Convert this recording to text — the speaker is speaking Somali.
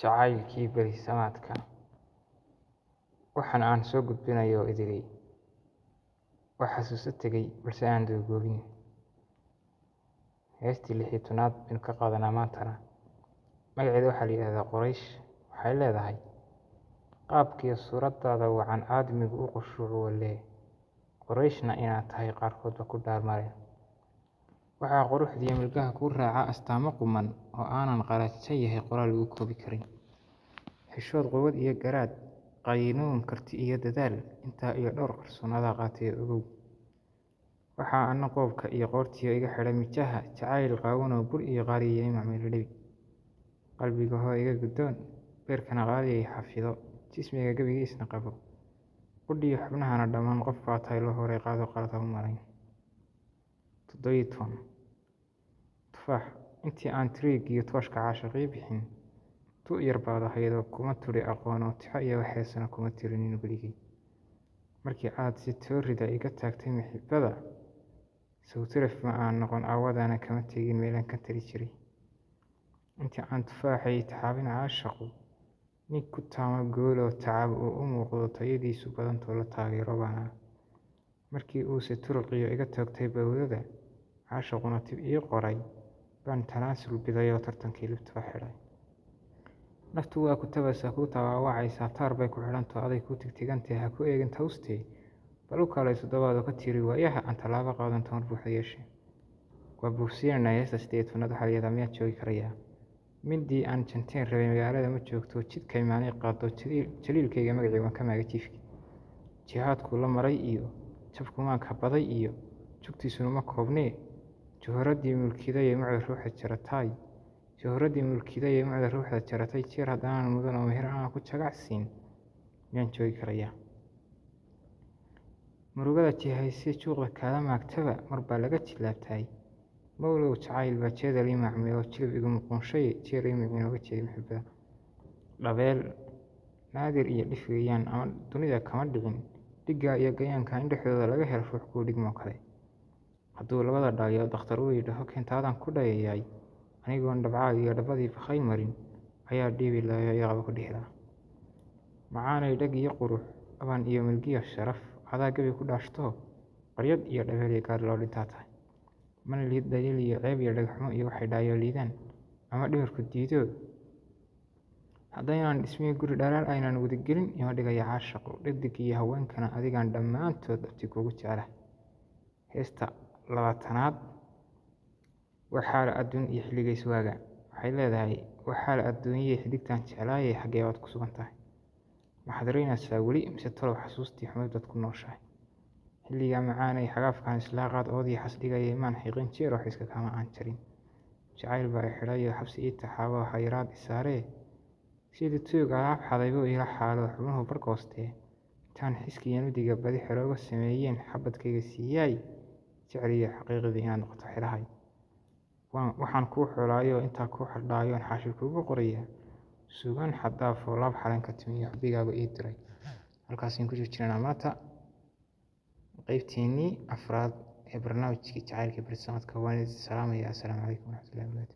Jacaylkii berisamaadka waxaan aan soo gudbinayo idilay waa xasuuso tegay balse aan duugoobin. Heestii 16aad baynu ka qaadanaa maantana. Magaceeda waxaa la yidhaahdaa Quraysh. Waxay leedahay qaabkiiyo suuradaada wacan aadmigu u khushuuco walee Qurayshna inaad tahay qaarkoodba ku dhaarmale. Waxaa quruxdiiyo milgaha kuu raaca astaamo quman oo aanan qaraja yahay qoraal lagu koobi karin. Xishood, quwad iyo garaad, qaynuun, karti iyo dadaal, intaa iyo dhowr qarsoon adaa qaatay ogow. Waxaa ana qoobka iyo qoortiyo iga xidha mijaha jacayl qaawanoo bur iyo qaariyey macmil dhibi. Qalbiga hoo iga guddoon, beerkana qaadiyay xafido, jismiga gabigiisna qabo. Qudhiyo xubnahana dhammaan qof baa tahay loo horay qaado qalada u marayn. 17 Tufaax intii aan tiriigiyo tooshka caashaqii bixin tu yar baad ahaydoo kuma turi aqoonoo tixo iyo waxeesana kuma tirinin weligay. Markii aad si toorida iga taagtay maxibada sawtiraf ma aan noqon awadana kama tegin meelaan ka tali jiray. Intii aan tufaaxay taxaabin caashaqu nin ku taama gooloo tacab uu u muuqdo tayadiisu badantoo la taageero baana. Markii uuse turqiyo iga toogtay bawdada caashaquna tib ii qoray baan tanaasul bidayoo tartankii libtoo xidhay. Naftu waa ku tabasaa kuu tawaawacaysaa taar bay ku xidhantoo aday ku tigtigantee ha ku eegin tawstee bal u kaalay toddobaad oo ka tiri waayaha aan tallaabo qaadan tamar buuxda yeeshe. Waa buufsiinanaa heesta 18aad waxaa la yidhaahdaa miyaad joogi karayaa. Midii aan janteen rabay magaalada ma joogto jidkay maanay qaado jaliilkayga magacii waan ka maagay jiifki. Jihaadkuu la maray iyo jabkumaanka baday iyo jugtiisuna ma koobnee juhuradii mulkidayee mucda ruuxa jaratay jeer haddaanan mudan oo meher aan ku jagacsiin miyaan joogi karayaa. Murugada jihaysee juuqda kaala maagtaba mar baa laga jilaabtay mawlow jacayl baa jeedal ii macmeelo jilib igu muquunshay jeer ii miciinooga jeedi maxibada. Dhabeel naadir iyo dhif weeyaan ama dunida kama dhicin dhigga iyo gayaanka in dhexdooda laga helo ruux kuu dhigmoo kale. Hadduu labada dhaliyo dakhtar uu yidhaaho keentaadan ku dhayayay anigoon dhabcaad iyo dhabadii bakhayn marin ayaa dhiibi lahayo ii qaba ku dhihila. Macaanay dhag iyo qurux aban iyo milgiyo sharaf adaa gabi ku dhaashto qaryad iyo dhabeel iyo gaar loo dhintaa tahay. Mana liid daliil iyo ceeb iyo dhagxumo iyo waxay dhaayo liidaan ama dhimirku diido haddaynaan dhismihii guri dhalaal aynaan wadagelin ima dhigaya caashaqu dhadig iyo haweenkana adigaan dhammaantood dhabti kuugu jecla. Heesta 20aad waa xaal adduun iyo xilligays waaga. Waxay leedahay waa xaal adduunyada xidigtaan jeclaayay xaggee baad ku sugan tahay. Waxaad raynaysaa weli mise talow xasuustii xumeed baad ku nooshahay. Xilligaa macaanay xagaafkaan islaa qaad oodii xasdhigayay maan xiiqin jeer wax iska kama aan jarin. Jacayl baa i xidhayo xabsi ii taxaabo hayraad isaaree sidii tuug alaab xaday buu ila xaalo xubnuhu barkoostee intaan xiski iyo nudiga badi xerooga sameeyeen xabadkayga siiyay jeceliyo xaqiiqdii inaad noqoto xidhahay. Waxaan kuu xulaayo intaa kuu xardhaayoon xaashi kuugu qoraya sugaan xaddaafoo laab xalan ka timiyo xubigaaga ii diray. Halkaasiin ku joojinanaa maanta qaybteennii 4aad ee barnaamijkii jacaylka berisamaadka. Waan idin salaamayaa. Assalaamu calaykum waraxmatullaahi wabarakaatuh.